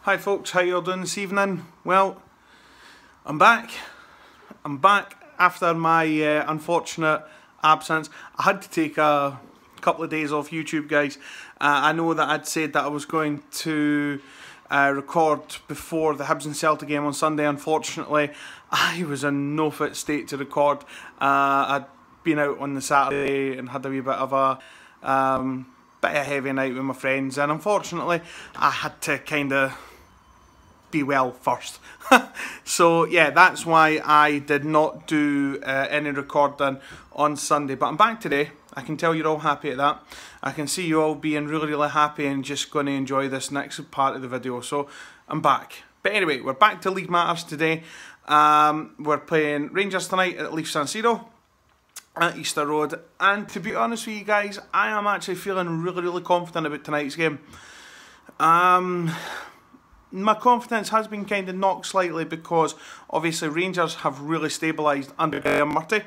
Hi folks, how you all doing this evening? Well, I'm back. I'm back after my unfortunate absence. I had to take a couple of days off YouTube, guys. I know that I'd said that I was going to record before the Hibs and Celtic game on Sunday. Unfortunately, I was in no fit state to record. I'd been out on the Saturday and had a wee bit of a heavy night with my friends, and unfortunately I had to kind of be well first. So yeah, that's why I did not do any recording on Sunday, but I'm back today. I can tell you're all happy at that. I can see you all being really happy and just going to enjoy this next part of the video, so I'm back. But anyway, we're back to League Matters today. We're playing Rangers tonight at Leaf San Siro at Easter Road, and to be honest with you guys, I am actually feeling really confident about tonight's game. My confidence has been kind of knocked slightly because obviously Rangers have really stabilised under Graham Murty.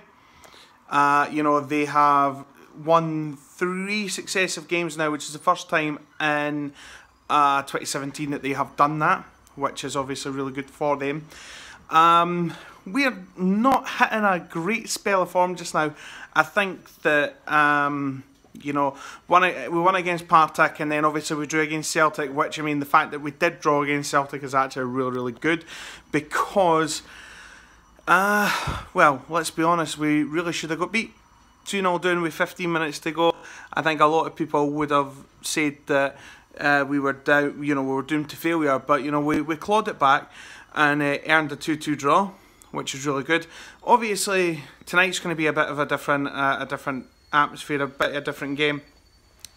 You know, they have won 3 successive games now, which is the first time in 2017 that they have done that, which is obviously really good for them. We're not hitting a great spell of form just now. I think that you know, we won against Partick, and then obviously we drew against Celtic, which, I mean, the fact that we did draw against Celtic is actually really good, because well, let's be honest, we really should have got beat 2-0 down with 15 minutes to go. I think a lot of people would have said that we were down, you know, we were doomed to failure, but you know, we clawed it back and earned a 2-2 draw, which is really good. Obviously tonight's going to be a bit of a different atmosphere, a bit of a different game.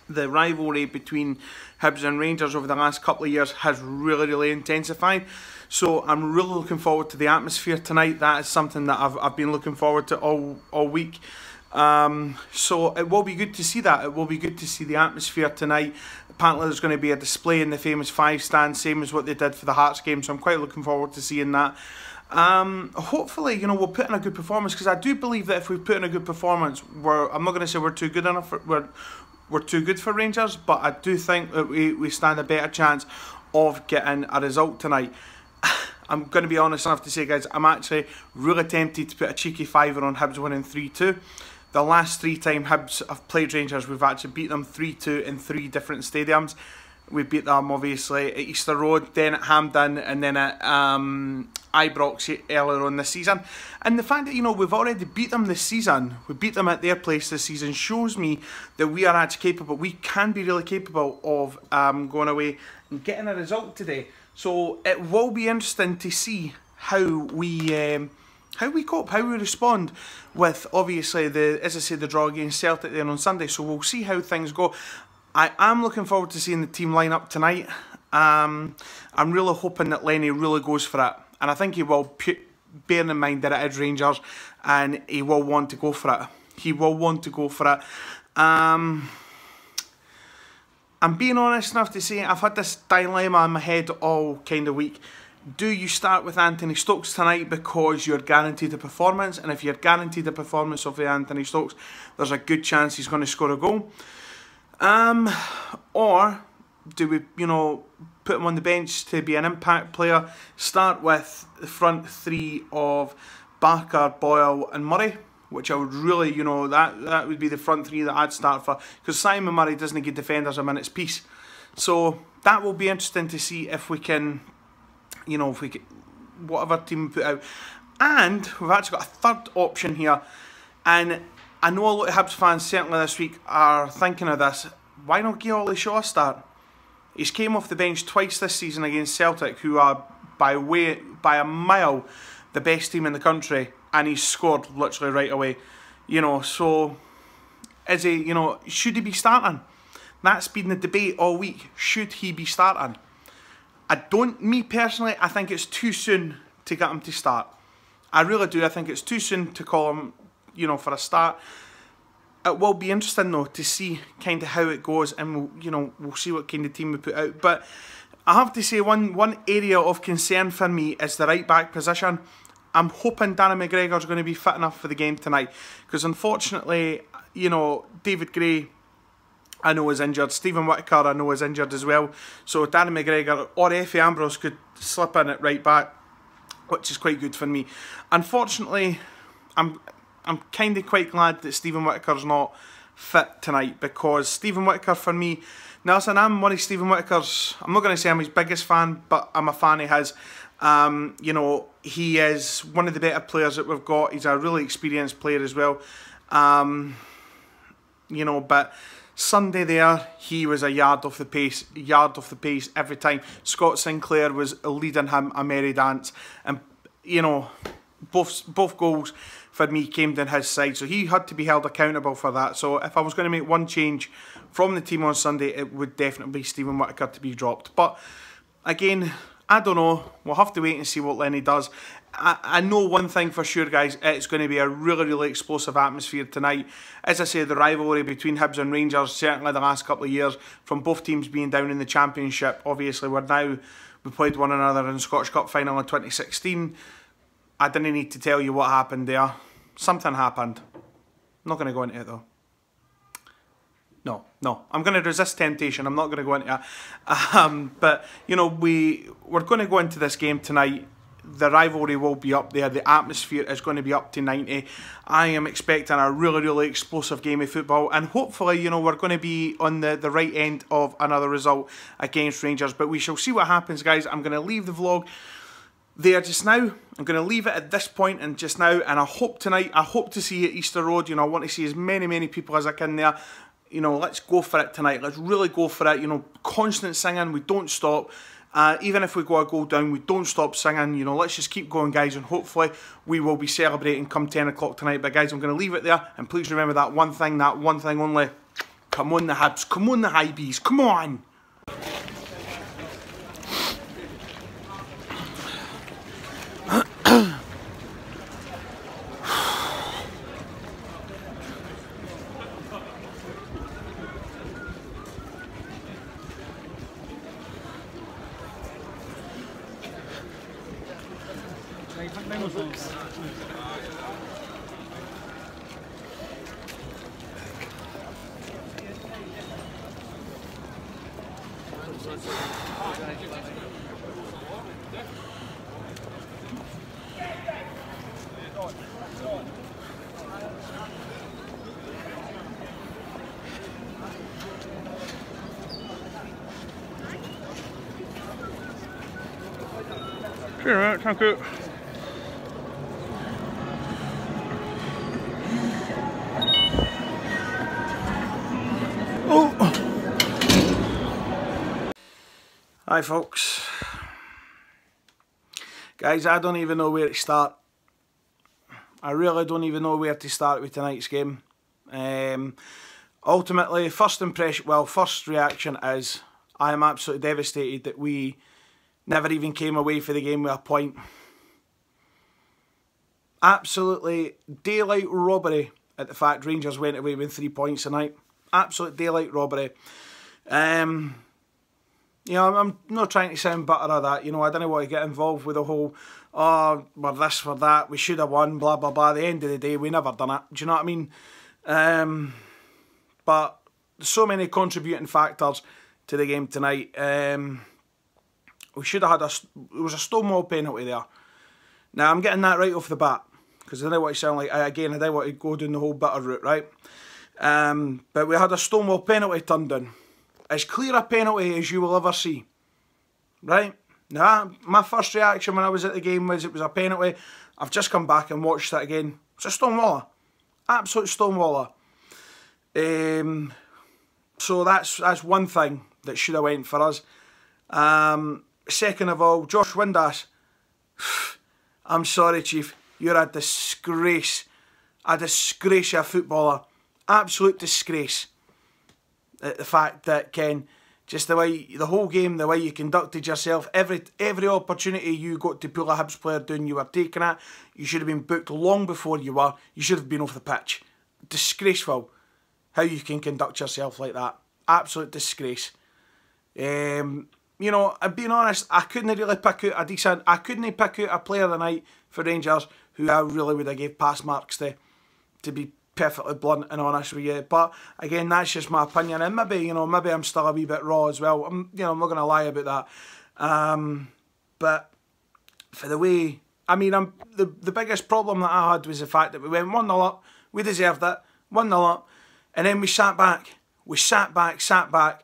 The rivalry between Hibs and Rangers over the last couple of years has really intensified, so I'm really looking forward to the atmosphere tonight. That is something that I've been looking forward to all week. So it will be good to see that. It will be good to see the atmosphere tonight. Apparently there's going to be a display in the famous 5 stand, same as what they did for the Hearts game, so I'm quite looking forward to seeing that. Hopefully, you know, we'll put in a good performance, because I do believe that if we put in a good performance, I'm not going to say we're too good enough, we're too good for Rangers, but I do think that we stand a better chance of getting a result tonight. I'm going to be honest enough to say, guys, I'm actually really tempted to put a cheeky fiver on Hibs winning 3-2. The last 3 times Hibs have played Rangers, we've actually beat them 3-2 in 3 different stadiums. We beat them obviously at Easter Road, then at Hampden, and then at Ibrox earlier on this season. And the fact that, you know, we've already beat them this season, we beat them at their place this season, shows me that we are actually capable. We can be really capable of going away and getting a result today. So it will be interesting to see how we cope, how we respond with obviously as I say, the draw against Celtic then on Sunday. So we'll see how things go. I am looking forward to seeing the team line up tonight. I'm really hoping that Lenny really goes for it, and I think he will, bearing in mind that it is Rangers, and he will want to go for it. He will want to go for it. I'm being honest enough to say I've had this dilemma in my head all kind of week. Do you start with Anthony Stokes tonight because you're guaranteed a performance, and if you're guaranteed a performance of Anthony Stokes, there's a good chance he's going to score a goal? Or do we, you know, put him on the bench to be an impact player, start with the front 3 of Barker, Boyle and Murray, which I would really, you know, that would be the front 3 that I'd start for, because Simon Murray doesn't give defenders a minute's peace. So that will be interesting to see if we can, you know, if we can, whatever team we put out. And we've actually got a third option here, and I know a lot of Hibs fans certainly this week are thinking of this. Why not give Ollie Shaw a start? He's came off the bench twice this season against Celtic, who are by a mile the best team in the country, and he's scored literally right away. You know, so is he, you know, should he be starting? That's been the debate all week. Should he be starting? Me personally, I think it's too soon to get him to start. I really do. I think it's too soon to call him, you know, for a start. It will be interesting though to see kind of how it goes, and we'll see what kind of team we put out. But I have to say, one area of concern for me is the right back position. I'm hoping Darren McGregor's going to be fit enough for the game tonight, because unfortunately, you know, David Gray I know is injured. Stephen Whittaker, I know, is injured as well. So Danny McGregor or Effie Ambrose could slip in at right back, which is quite good for me. Unfortunately, I'm kind of quite glad that Stephen Whittaker's not fit tonight, because Stephen Whittaker for me, now listen, I'm one of Stephen Whittaker's, I'm not going to say I'm his biggest fan, but I'm a fan of his. You know, he is one of the better players that we've got. He's a really experienced player as well. You know, but Sunday there, he was a yard off the pace every time. Scott Sinclair was leading him a merry dance, and you know, both goals for me came down his side, so he had to be held accountable for that. So if I was going to make one change from the team on Sunday, it would definitely be Stephen Whittaker to be dropped. But again, I don't know. We'll have to wait and see what Lenny does. I know one thing for sure, guys. It's going to be a really, really explosive atmosphere tonight. As I say, the rivalry between Hibs and Rangers, certainly the last couple of years, from both teams being down in the Championship. Obviously, we played one another in the Scottish Cup final in 2016. I didn't need to tell you what happened there. Something happened. I'm not going to go into it though. No. I'm going to resist temptation. I'm not going to go into it. But, you know, we're going to go into this game tonight. The rivalry will be up there. The atmosphere is going to be up to 90. I am expecting a really, really explosive game of football. And hopefully, you know, we're going to be on the right end of another result against Rangers. But we shall see what happens, guys. I'm going to leave the vlog there just now. I'm going to leave it at this point and just now. And I hope tonight, I hope to see you at Easter Road. You know, I want to see as many people as I can there. You know, let's go for it tonight. Let's really go for it. You know, constant singing. We don't stop. Even if we go a goal down, we don't stop singing. You know, let's just keep going, guys, and hopefully we will be celebrating come 10 o'clock tonight. But guys, I'm going to leave it there, and please remember that one thing only. Come on the Hibs, come on the hibs, come on! Sure, thank you. Oh. Hi folks. Guys, I don't even know where to start. I really don't even know where to start with tonight's game. Ultimately, first reaction is I am absolutely devastated that we never even came away for the game with a point. Absolutely daylight robbery at the fact Rangers went away with 3 points tonight. Absolute daylight robbery. You know, I'm not trying to sound bitter or that. You know, I don't want to get involved with the whole, oh, we're this, we're that, we should have won, blah, blah, blah. At the end of the day, we never done it. Do you know what I mean? But so many contributing factors to the game tonight. We should have had it was a Stonewall penalty there. Now, I'm getting that right off the bat, because I don't want to sound like, again, I don't want to go down the whole bitter route, right? But we had a Stonewall penalty turned down. As clear a penalty as you will ever see. Right? Now, my first reaction when I was at the game was it was a penalty. I've just come back and watched it again. It's a stonewaller. Absolute stonewaller. So that's one thing that should have went for us. Second of all, Josh Windass. I'm sorry, Chief. You're a disgrace. A disgrace of a footballer. Absolute disgrace. The fact that, Ken, just the way, the whole game, the way you conducted yourself, every opportunity you got to pull a Hibs player down, you were taking it. You should have been booked long before you were. You should have been off the pitch. Disgraceful how you can conduct yourself like that. Absolute disgrace. You know, I'm being honest, I couldn't really pick out I couldn't pick out a player tonight for Rangers who I really would have gave pass marks to be perfectly blunt and honest with you. But again, that's just my opinion, and maybe, you know, maybe I'm still a wee bit raw as well. I'm not going to lie about that. But for the way, I mean, the biggest problem that I had was the fact that we went 1-0 up. We deserved it, 1-0 up, and then we sat back. We sat back.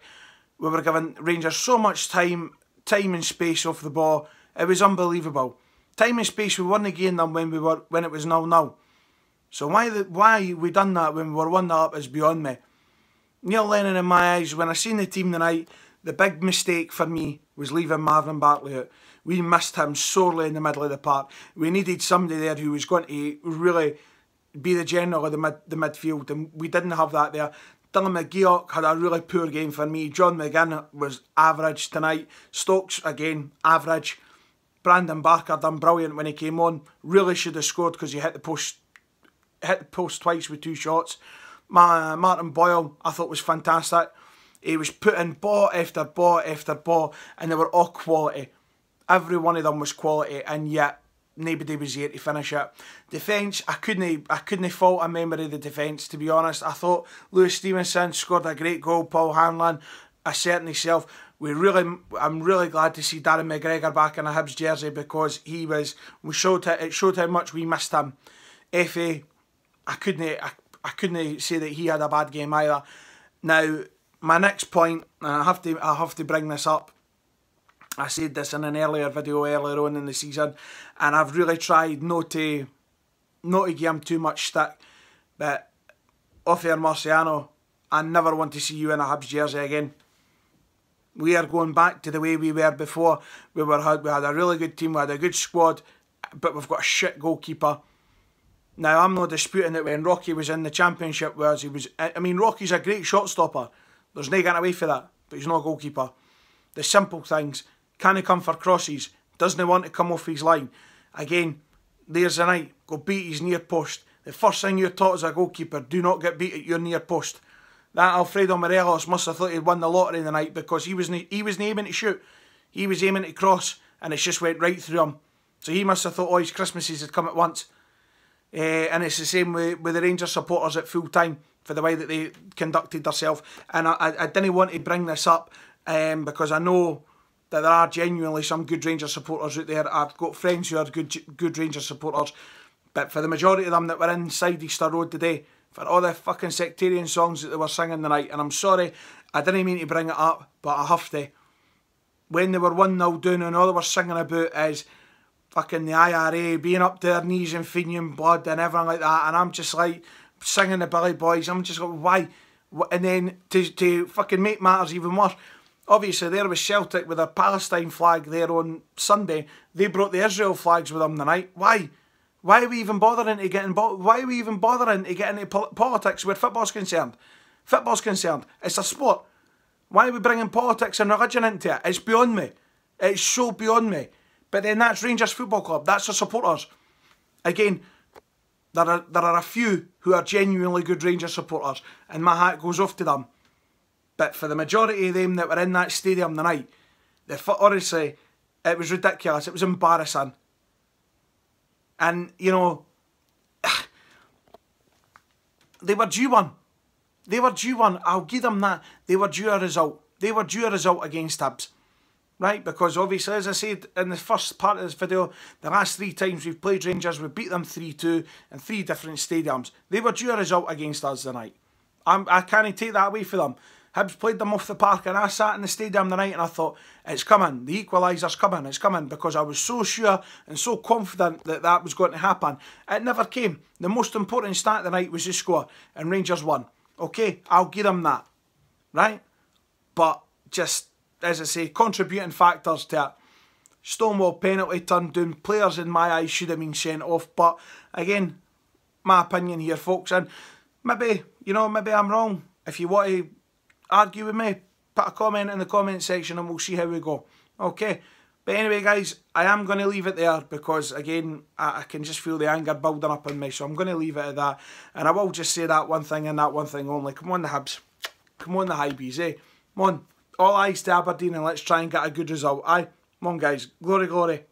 We were giving Rangers so much time and space off the ball. It was unbelievable. Time and space we weren't getting them when it was 0-0. So why we done that when we were 1-0 up is beyond me. Neil Lennon in my eyes, when I seen the team tonight, the big mistake for me was leaving Marvin Bartley out. We missed him sorely in the middle of the park. We needed somebody there who was going to really be the general of the midfield, and we didn't have that there. Dylan McGeoch had a really poor game for me. John McGinn was average tonight. Stokes, again, average. Brandon Barker done brilliant when he came on. Really should have scored because he hit the post twice with 2 shots. Martin Boyle, I thought, was fantastic. He was putting ball after ball after ball, and they were all quality. Every one of them was quality, and yet nobody was here to finish it. Defence, I couldn't fault a member of the defence, to be honest. I thought Lewis Stevenson scored a great goal. Paul Hanlon asserting himself. I'm really glad to see Darren McGregor back in a Hibs jersey, because it showed how much we missed him. FA, I couldn't say that he had a bad game either. Now, my next point, and I have to bring this up. I said this in an earlier video earlier on in the season, and I've really tried not to give him too much stick. But Ofer Marciano, I never want to see you in a Hibs jersey again. We are going back to the way we were before. We had a really good team, we had a good squad, but we've got a shit goalkeeper. Now, I'm not disputing that when Rocky was in the Championship, Rocky's a great shot stopper. There's no getting away for that, but he's not a goalkeeper. The simple things. Can he come for crosses? Doesn't want to come off his line? Again, there's the night. Go beat his near post. The first thing you're taught as a goalkeeper, do not get beat at your near post. That Alfredo Morelos must have thought he'd won the lottery the night, because he wasn't aiming to shoot. He was aiming to cross, and it just went right through him. So he must have thought all his Christmases had come at once. And it's the same with the Rangers supporters at full time, for the way that they conducted themselves. And I didn't want to bring this up because I know that there are genuinely some good Rangers supporters out there. I've got friends who are good Rangers supporters, but for the majority of them that were inside Easter Road today, for all the fucking sectarian songs that they were singing tonight, and I'm sorry, I didn't mean to bring it up, but I have to. When they were 1-0 down, and all they were singing about is fucking the IRA being up to their knees in Fenian blood and everything like that, and I'm just like singing the Billy Boys. I'm just like, why? And then to fucking make matters even worse, obviously there was Celtic with a Palestine flag there on Sunday. They brought the Israel flags with them tonight. Why? Why are we even bothering to get into politics where football's concerned? Football's concerned. It's a sport. Why are we bringing politics and religion into it? It's beyond me. It's so beyond me. But then that's Rangers Football Club. That's the supporters. Again, there are a few who are genuinely good Rangers supporters, and my hat goes off to them. But for the majority of them that were in that stadium tonight, honestly, it was ridiculous. It was embarrassing. And, you know, they were due one. They were due one. I'll give them that. They were due a result. They were due a result against Hibs. Right? Because obviously, as I said in the first part of this video, the last 3 times we've played Rangers, we beat them 3-2 in 3 different stadiums. They were due a result against us tonight. I can't take that away from them. Hibs played them off the park, and I sat in the stadium tonight and I thought, it's coming, the equaliser's coming, it's coming, because I was so sure and so confident that that was going to happen. It never came. The most important stat tonight was the score, and Rangers won. Okay, I'll give them that, right? But just, as I say, contributing factors to it. Stonewall penalty turned down. Players in my eyes should have been sent off, but again, my opinion here, folks, and maybe, you know, maybe I'm wrong. If you want to argue with me, put a comment in the comment section and we'll see how we go. Okay, but anyway guys, I am going to leave it there, because again, I can just feel the anger building up in me, so I'm going to leave it at that. And I will just say that one thing and that one thing only. Come on the Hibs, come on the Hibs, eh? Come on, all eyes to Aberdeen, and let's try and get a good result, aye? Come on guys, glory, glory.